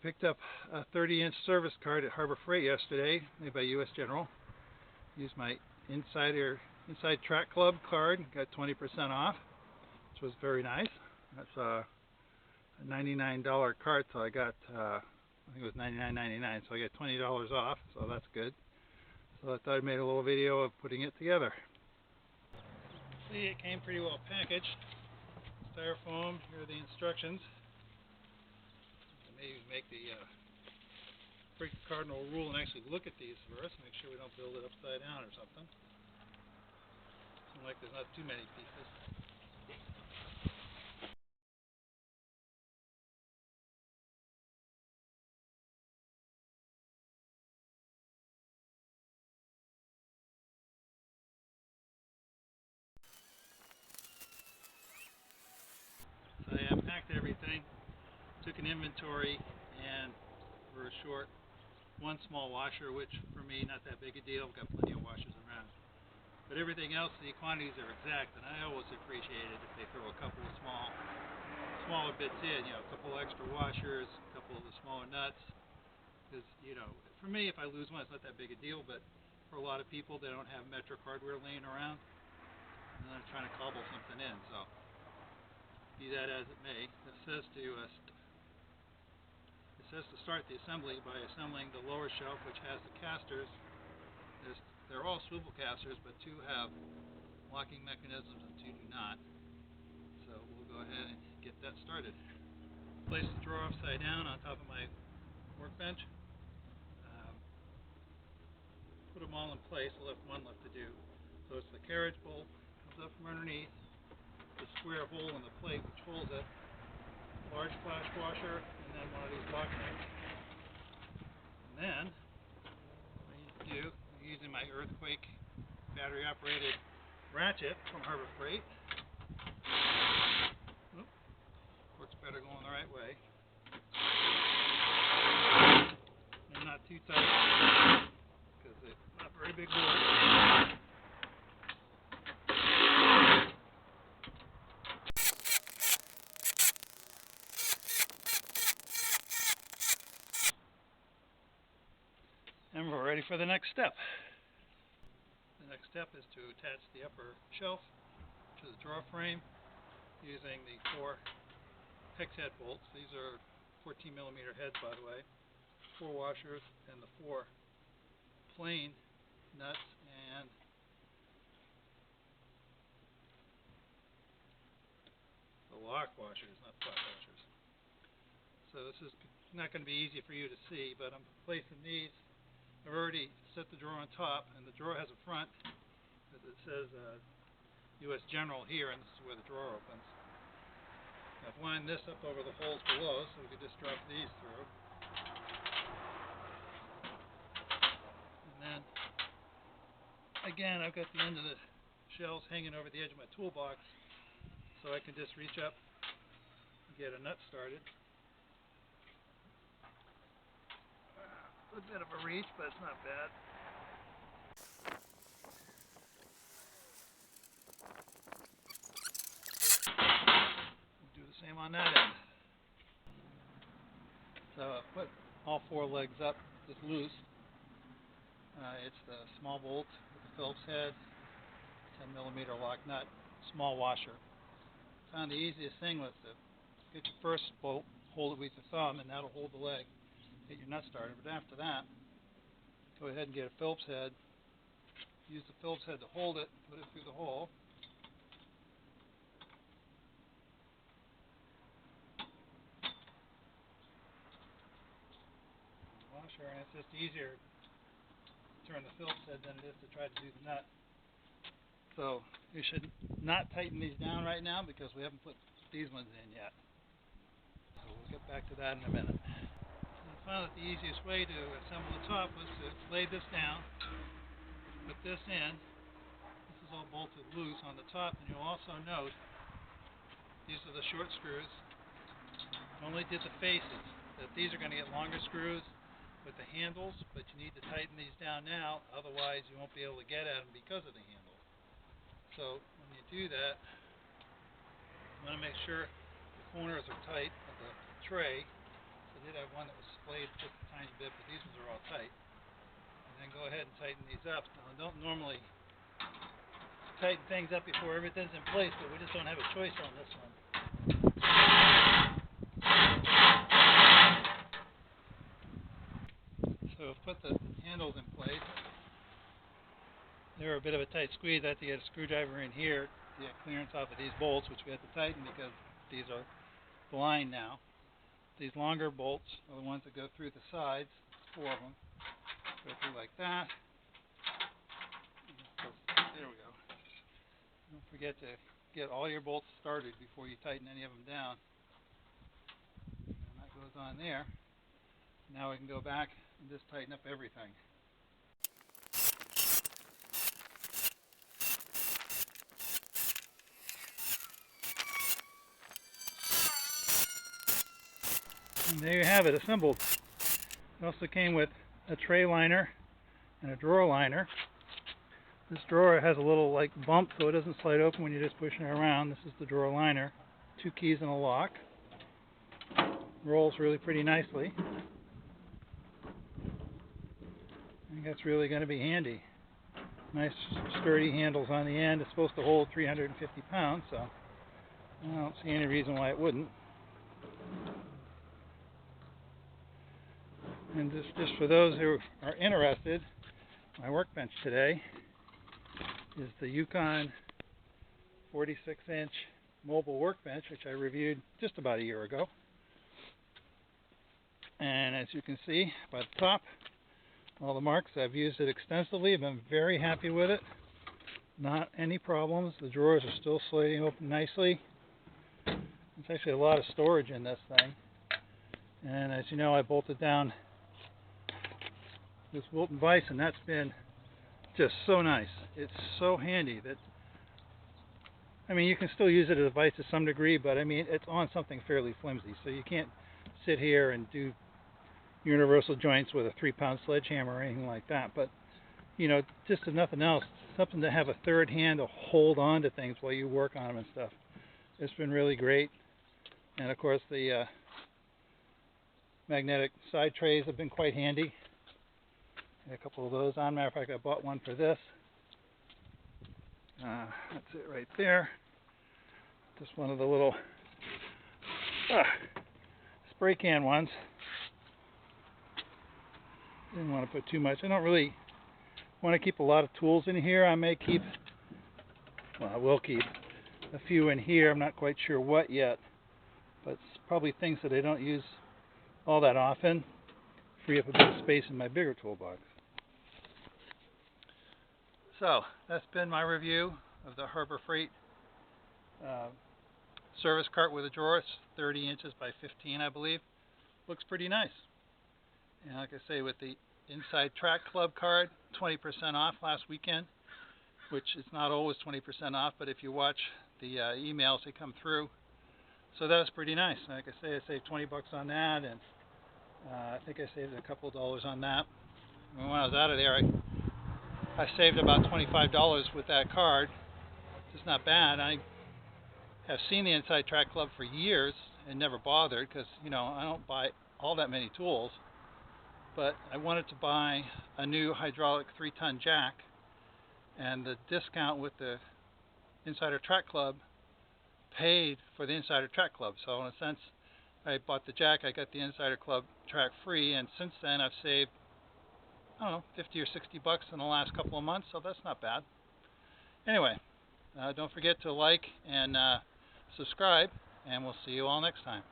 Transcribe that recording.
picked up a 30-inch service card at Harbor Freight yesterday, made by U.S. General. Used my Inside Track Club card, got 20% off, which was very nice. That's a $99 card, so I got, I think it was $99.99, so I got $20 off, so that's good. So I thought I'd make a little video of putting it together. See, it came pretty well packaged. Styrofoam, here are the instructions. Maybe make the break the cardinal rule and actually look at these first, make sure we don't build it upside down or something. Seems like there's not too many pieces. So I unpacked everything, took an inventory, and we're short one small washer, which for me not that big a deal. I've got plenty of washers around. But everything else, the quantities are exact, and I always appreciate it if they throw a couple of smaller bits in, you know, a couple extra washers, a couple of the smaller nuts. Because, you know, for me, if I lose one, it's not that big a deal, but for a lot of people, they don't have metric hardware laying around, and they're trying to cobble something in. So, be that as it may, it says to start the assembly by assembling the lower shelf, which has the casters. They're all swivel casters, but two have locking mechanisms and two do not. So we'll go ahead and get that started. Place the drawer upside down on top of my workbench. Put them all in place. I left one left to do. So it's the carriage bolt, comes up from underneath, the square hole in the plate which holds it, large flash washer, and then one of these lock nuts. And then what I need to do, I'm using my earthquake battery operated ratchet from Harbor Freight. Oop, works better going the right way. And not too tight because it's not very big board. And we're ready for the next step. The next step is to attach the upper shelf to the drawer frame using the 4 hex head bolts. These are 14 millimeter heads, by the way. 4 washers and the 4 plain nuts and the lock washers, not flat washers. So this is not going to be easy for you to see, but I'm placing these. I've already set the drawer on top, and the drawer has a front, because it says U.S. General here, and this is where the drawer opens. I've lined this up over the holes below, so we could just drop these through. And then, again, I've got the end of the shells hanging over the edge of my toolbox, so I can just reach up and get a nut started. A bit of a reach, but it's not bad. We'll do the same on that end. So I put all 4 legs up just loose. It's the small bolt with the Phillips head, 10 millimeter lock nut, small washer. Found the easiest thing was to get your first bolt, hold it with your thumb, and that'll hold the leg. Get your nut started, but after that, go ahead and get a Phillips head. Use the Phillips head to hold it, put it through the hole. Washer, and it's just easier to turn the Phillips head than it is to try to do the nut. So you should not tighten these down right now because we haven't put these ones in yet. So we'll get back to that in a minute. I found that the easiest way to assemble the top was to lay this down, put this in. This is all bolted loose on the top, and you'll also note these are the short screws. I only did the faces, that these are going to get longer screws with the handles, but you need to tighten these down now, otherwise you won't be able to get at them because of the handles. So when you do that, you want to make sure the corners are tight of the tray, so I did have one that was splayed just a tiny bit, but these ones are all tight. And then go ahead and tighten these up. Now, I don't normally tighten things up before everything's in place, but we just don't have a choice on this one. So put the handles in place. They're a bit of a tight squeeze. I have to get a screwdriver in here to get clearance off of these bolts, which we have to tighten because these are blind now. These longer bolts are the ones that go through the sides, 4 of them. Go through like that. There we go. Don't forget to get all your bolts started before you tighten any of them down. And that goes on there. Now we can go back and just tighten up everything. And there you have it, assembled. It also came with a tray liner and a drawer liner. This drawer has a little like bump so it doesn't slide open when you're just pushing it around. This is the drawer liner. 2 keys and a lock. Rolls really pretty nicely. I think that's really going to be handy. Nice sturdy handles on the end. It's supposed to hold 350 pounds, so I don't see any reason why it wouldn't. And just for those who are interested, my workbench today is the Yukon 46-inch mobile workbench, which I reviewed just about a year ago. And as you can see by the top, all the marks, I've used it extensively. I've been very happy with it. Not any problems. The drawers are still sliding open nicely. There's actually a lot of storage in this thing. And as you know, I bolted down this Wilton vise, and that's been just so nice. It's so handy that, I mean, you can still use it as a vise to some degree, but I mean, it's on something fairly flimsy, so you can't sit here and do universal joints with a 3-pound sledgehammer or anything like that. But you know, just if nothing else, something to have a third hand to hold on to things while you work on them and stuff. It's been really great. And of course the magnetic side trays have been quite handy. A couple of those on. Matter of fact, I bought one for this. That's it right there. Just one of the little spray can ones. Didn't want to put too much. I don't really want to keep a lot of tools in here. I may keep, well, I will keep a few in here. I'm not quite sure what yet, but it's probably things that I don't use all that often. Free up a bit of space in my bigger toolbox. So that's been my review of the Harbor Freight service cart with a drawer. It's 30 inches by 15, I believe. Looks pretty nice. And like I say, with the Inside Track Club card, 20% off last weekend, which is not always 20% off, but if you watch the emails that come through. So that was pretty nice. Like I say, I saved 20 bucks on that, and I think I saved a couple dollars on that. And when I was out of there, I saved about $25 with that card. It's not bad. I have seen the Inside Track Club for years and never bothered because, you know, I don't buy all that many tools. But I wanted to buy a new hydraulic 3-ton jack, and the discount with the Insider Track Club paid for the Insider Track Club. So in a sense, I bought the jack, I got the Insider Club track free, and since then I've saved, I don't know, 50 or 60 bucks in the last couple of months, so that's not bad. Anyway, don't forget to like and subscribe, and we'll see you all next time.